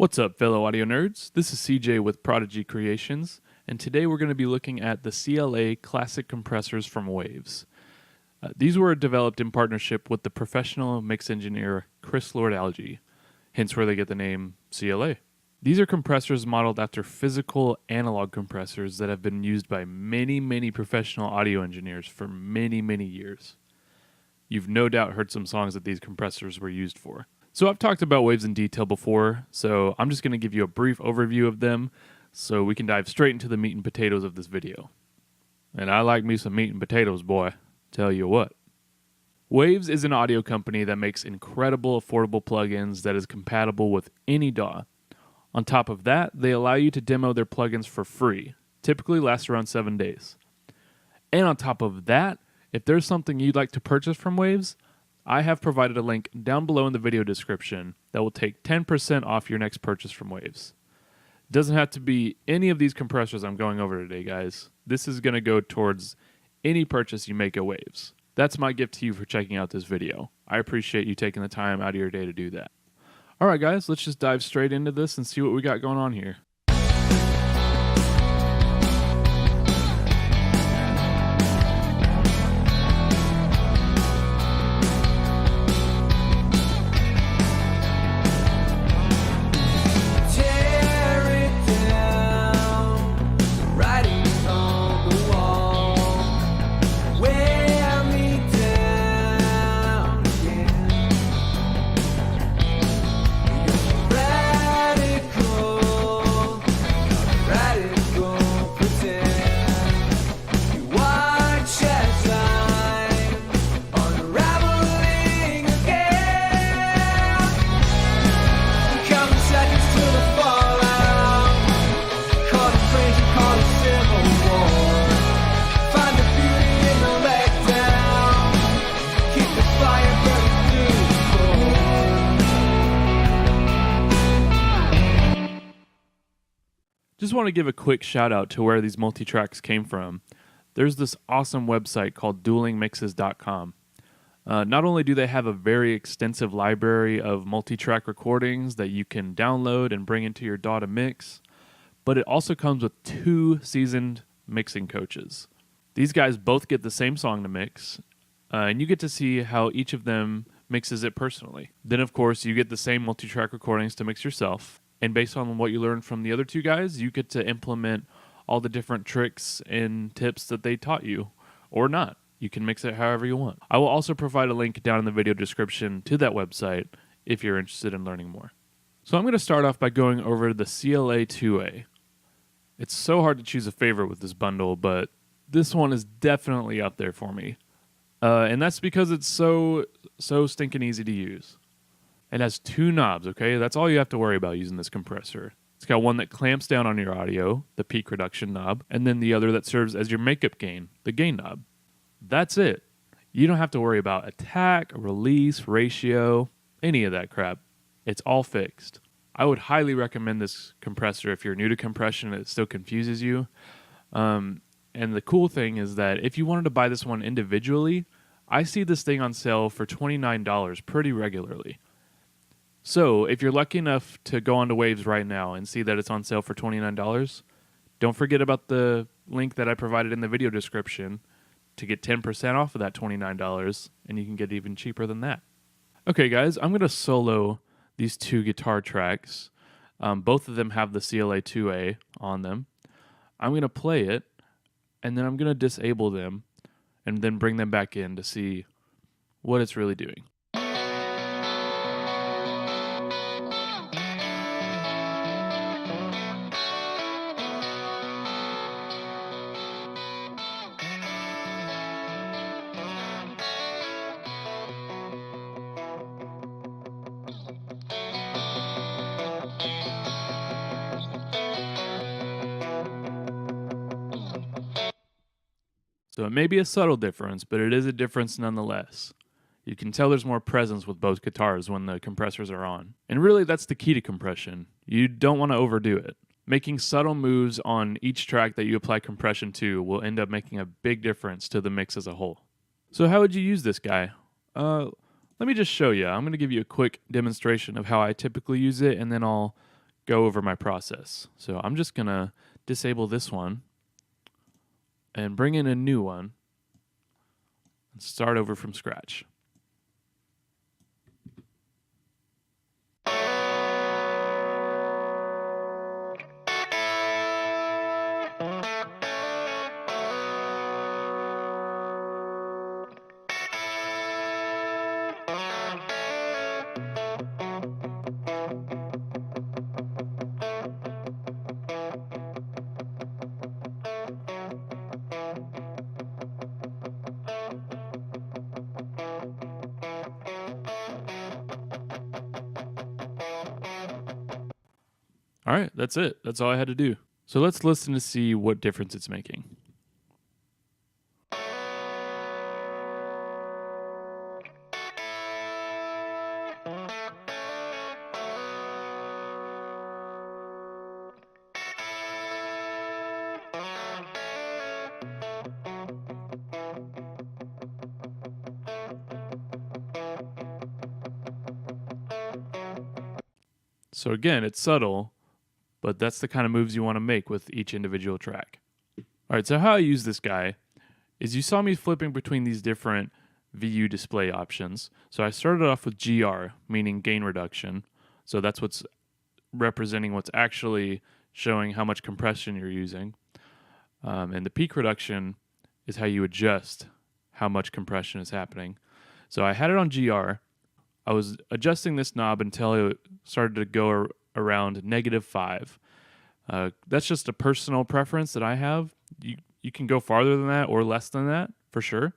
What's up, fellow audio nerds? This is CJ with Prodigy Creations, and today we're going to be looking at the CLA classic compressors from Waves. These were developed in partnership with the professional mix engineer Chris Lord-Alge, hence where they get the name CLA. These are compressors modeled after physical analog compressors that have been used by many professional audio engineers for many years. You've no doubt heard some songs that these compressors were used for. So I've talked about Waves in detail before, so I'm just going to give you a brief overview of them so we can dive straight into the meat and potatoes of this video. And I like me some meat and potatoes, boy. Tell you what. Waves is an audio company that makes incredible affordable plugins that is compatible with any DAW. On top of that, they allow you to demo their plugins for free. Typically lasts around 7 days. And on top of that, if there's something you'd like to purchase from Waves, I have provided a link down below in the video description that will take 10% off your next purchase from Waves. It doesn't have to be any of these compressors I'm going over today, guys. This is going to go towards any purchase you make at Waves. That's my gift to you for checking out this video. I appreciate you taking the time out of your day to do that. Alright guys, let's just dive straight into this and see what we got going on here. Just want to give a quick shout out to where these multitracks came from. There's this awesome website called duelingmixes.com. Not only do they have a very extensive library of multitrack recordings that you can download and bring into your DAW to mix, but it also comes with 2 seasoned mixing coaches. These guys both get the same song to mix, and you get to see how each of them mixes it personally. Then, of course, you get the same multitrack recordings to mix yourself. And based on what you learned from the other 2 guys, you get to implement all the different tricks and tips that they taught you, or not. You can mix it however you want. I will also provide a link down in the video description to that website if you're interested in learning more. So I'm going to start off by going over the CLA 2A. It's so hard to choose a favorite with this bundle, but this one is definitely up there for me. And that's because it's so stinking easy to use. It has 2 knobs, okay? That's all you have to worry about using this compressor. It's got one that clamps down on your audio, the peak reduction knob, and then the other that serves as your makeup gain, the gain knob. That's it. You don't have to worry about attack, release, ratio, any of that crap. It's all fixed. I would highly recommend this compressor if you're new to compression and it still confuses you. And the cool thing is that if you wanted to buy this one individually, I see this thing on sale for $29 pretty regularly. So, if you're lucky enough to go onto Waves right now and see that it's on sale for $29, don't forget about the link that I provided in the video description to get 10% off of that $29, and you can get even cheaper than that. Okay, guys, I'm going to solo these 2 guitar tracks. Both of them have the CLA 2A on them. I'm going to play it, and then I'm going to disable them, and then bring them back in to see what it's really doing. So it may be a subtle difference, but it is a difference nonetheless. You can tell there's more presence with both guitars when the compressors are on. And really, that's the key to compression. You don't want to overdo it. Making subtle moves on each track that you apply compression to will end up making a big difference to the mix as a whole. So how would you use this guy? Let me just show you. I'm going to give you a quick demonstration of how I typically use it, and then I'll go over my process. So I'm just going to disable this one and bring in a new one and start over from scratch. All right, that's it. That's all I had to do. So let's listen to see what difference it's making. So again, it's subtle, but that's the kind of moves you want to make with each individual track. All right, so how I use this guy is you saw me flipping between these different VU display options. So I started off with GR, meaning gain reduction. So that's what's representing what's actually showing how much compression you're using. And the peak reduction is how you adjust how much compression is happening. So I had it on GR. I was adjusting this knob until it started to go around -5. That's just a personal preference that I have. You can go farther than that or less than that for sure,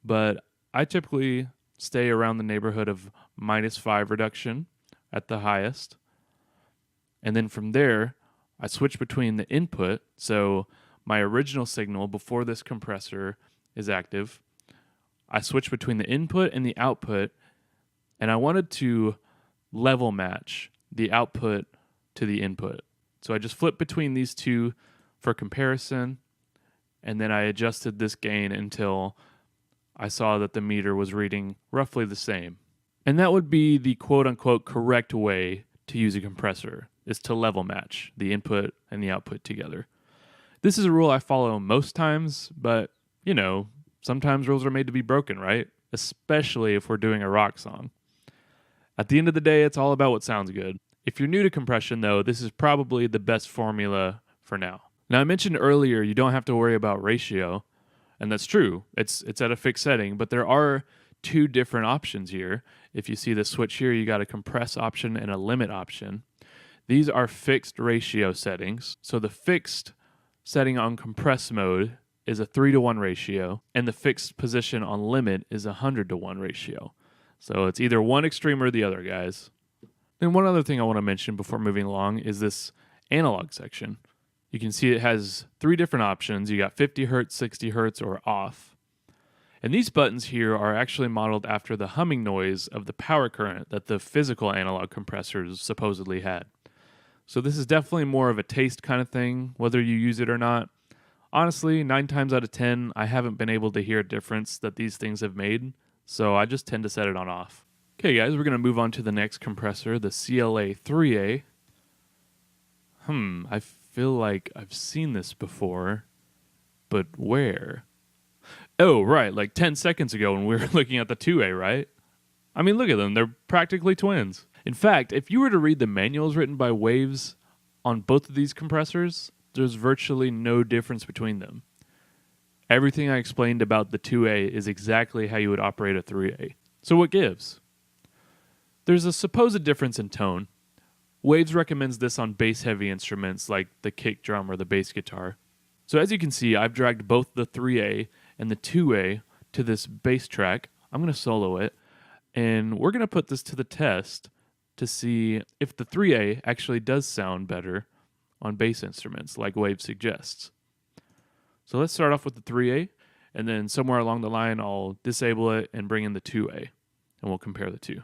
but I typically stay around the neighborhood of -5 reduction at the highest. And then from there, I switch between the input, so my original signal before this compressor is active. I switch between the input and the output, and I wanted to level match the output to the input. So I just flipped between these two for comparison, and then I adjusted this gain until I saw that the meter was reading roughly the same. And that would be the quote-unquote correct way to use a compressor, is to level match the input and the output together. This is a rule I follow most times, but, you know, sometimes rules are made to be broken, right? Especially if we're doing a rock song. At the end of the day, it's all about what sounds good. If you're new to compression, though, this is probably the best formula for now. Now, I mentioned earlier you don't have to worry about ratio, and that's true. It's at a fixed setting, but there are two different options here. If you see the switch here, you got a compress option and a limit option. These are fixed ratio settings. So the fixed setting on compress mode is a 3-to-1 ratio, and the fixed position on limit is a 100-to-1 ratio. So it's either one extreme or the other, guys. Then one other thing I want to mention before moving along is this analog section. You can see it has 3 different options. You got 50 hertz, 60 hertz, or off. And these buttons here are actually modeled after the humming noise of the power current that the physical analog compressors supposedly had. So this is definitely more of a taste kind of thing, whether you use it or not. Honestly, 9 times out of 10, I haven't been able to hear a difference that these things have made, so I just tend to set it on off. Okay, guys, we're going to move on to the next compressor, the CLA 3A. I feel like I've seen this before, but where? Oh, right, like 10 seconds ago when we were looking at the 2A, right? I mean, look at them. They're practically twins. In fact, if you were to read the manuals written by Waves on both of these compressors, there's virtually no difference between them. Everything I explained about the 2A is exactly how you would operate a 3A. So what gives? There's a supposed difference in tone. Waves recommends this on bass-heavy instruments like the kick drum or the bass guitar. So as you can see, I've dragged both the 3A and the 2A to this bass track. I'm going to solo it, and we're going to put this to the test to see if the 3A actually does sound better on bass instruments like Wave suggests. So let's start off with the 3A, and then somewhere along the line I'll disable it and bring in the 2A, and we'll compare the two.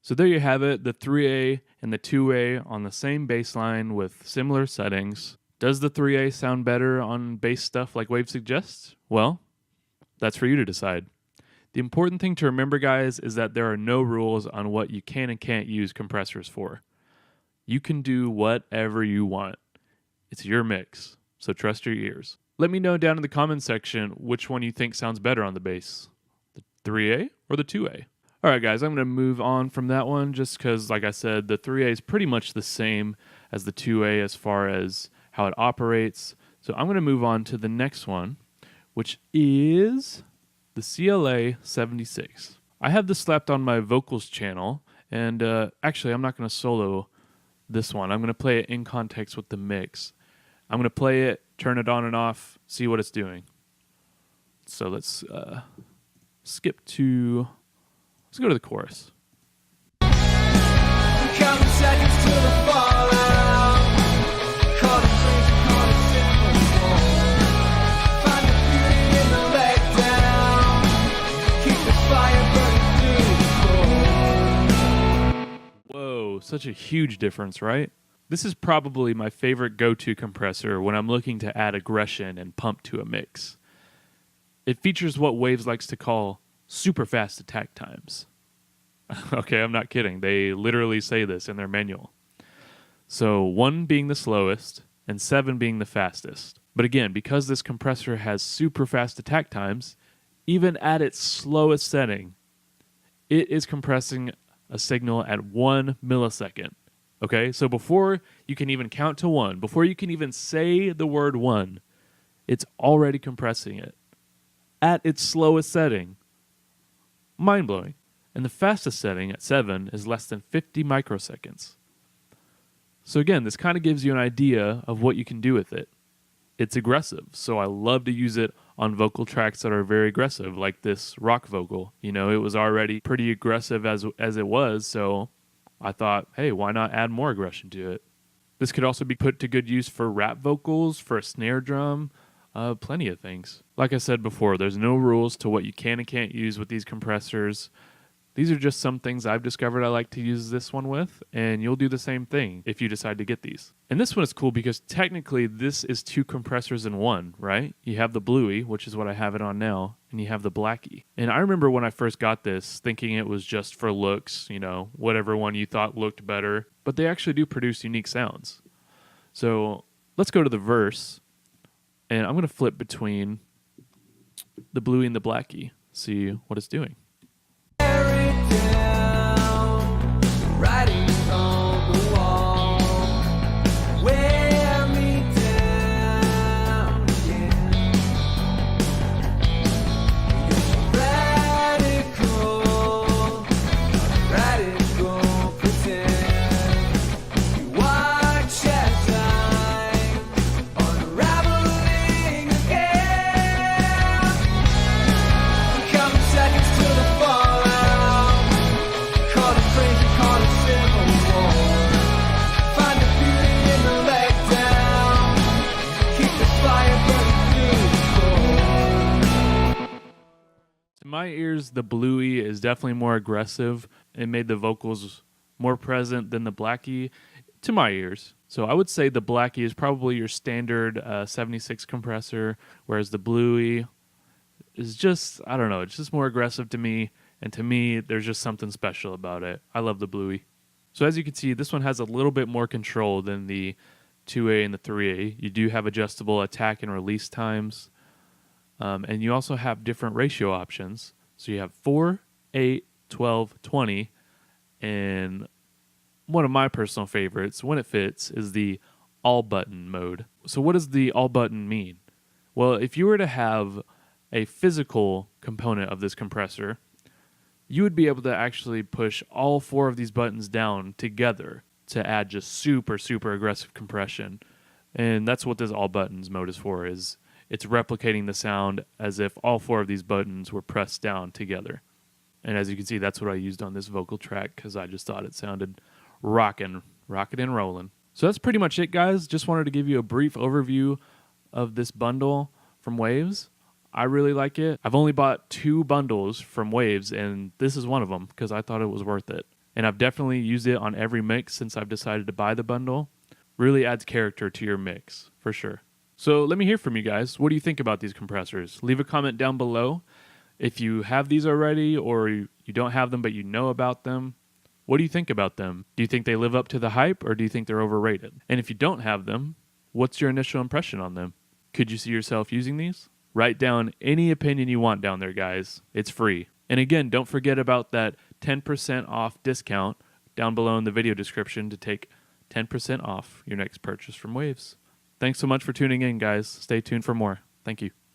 So there you have it, the 3A and the 2A on the same bass line with similar settings. Does the 3A sound better on bass stuff like Wave suggests? Well, that's for you to decide. The important thing to remember, guys, is that there are no rules on what you can and can't use compressors for. You can do whatever you want. It's your mix, so trust your ears. Let me know down in the comments section which one you think sounds better on the bass, the 3A or the 2A. All right, guys, I'm going to move on from that one just because, like I said, the 3A is pretty much the same as the 2A as far as how it operates. So I'm going to move on to the next one, which is the CLA 76. I have this slapped on my vocals channel, and actually I'm not going to solo this one. I'm going to play it in context with the mix. I'm going to play it, turn it on and off, see what it's doing. So let's skip to, let's go to the chorus. Counting seconds to the fallout. Call it crazy, call it simple. Find the beauty in the letdown. Keep the fire burning through the cold. Whoa, such a huge difference, right? This is probably my favorite go-to compressor when I'm looking to add aggression and pump to a mix. It features what Waves likes to call super fast attack times. Okay, I'm not kidding. They literally say this in their manual. So 1 being the slowest and 7 being the fastest. But again, because this compressor has super fast attack times, even at its slowest setting, it is compressing a signal at 1 millisecond. Okay, so before you can even count to 1, before you can even say the word 1, it's already compressing it at its slowest setting. Mind-blowing. And the fastest setting at 7 is less than 50 microseconds. So again, this kind of gives you an idea of what you can do with it. It's aggressive, so I love to use it on vocal tracks that are very aggressive, like this rock vocal. You know, it was already pretty aggressive as it was, so I thought, hey, why not add more aggression to it? This could also be put to good use for rap vocals, for a snare drum, plenty of things. Like I said before, there's no rules to what you can and can't use with these compressors. These are just some things I've discovered I like to use this one with, and you'll do the same thing if you decide to get these. And this one is cool because technically this is 2 compressors in one, right? You have the Bluey, which is what I have it on now, and you have the Blackie. And I remember when I first got this thinking it was just for looks, you know, whatever one you thought looked better, but they actually do produce unique sounds. So let's go to the verse, and I'm going to flip between the Bluey and the Blackie, see what it's doing. Writings on the wall. Wear me down again. Radical pretend. You watch as time unraveling again. Counting seconds to the fallout. Call it crazy, call it civil war. Find the beauty in the letdown. Keep the fire burning through the cold. To my ears, the Bluey is definitely more aggressive. It made the vocals more present than the Blackie, to my ears. So I would say the Blackie is probably your standard 76 compressor, whereas the Bluey is just, I don't know, it's just more aggressive to me. And to me, there's just something special about it. I love the Bluey. So as you can see, this one has a little bit more control than the 2A and the 3A. You do have adjustable attack and release times. And you also have different ratio options. So you have 4, 8, 12, 20. And one of my personal favorites, when it fits, is the all button mode. So what does the all button mean? Well, if you were to have a physical component of this compressor, you would be able to actually push all 4 of these buttons down together to add just super, super aggressive compression. And that's what this all buttons mode is for, is it's replicating the sound as if all 4 of these buttons were pressed down together. And as you can see, that's what I used on this vocal track because I just thought it sounded rockin' and rollin'. So that's pretty much it, guys. Just wanted to give you a brief overview of this bundle from Waves. I really like it. I've only bought 2 bundles from Waves, and this is one of them because I thought it was worth it. and I've definitely used it on every mix since I've decided to buy the bundle. Really adds character to your mix, for sure. So let me hear from you guys. What do you think about these compressors? Leave a comment down below. If you have these already or you don't have them but you know about them, what do you think about them? Do you think they live up to the hype or do you think they're overrated? And if you don't have them, what's your initial impression on them? Could you see yourself using these? Write down any opinion you want down there, guys. It's free. And again, don't forget about that 10% off discount down below in the video description to take 10% off your next purchase from Waves. Thanks so much for tuning in, guys. Stay tuned for more. Thank you.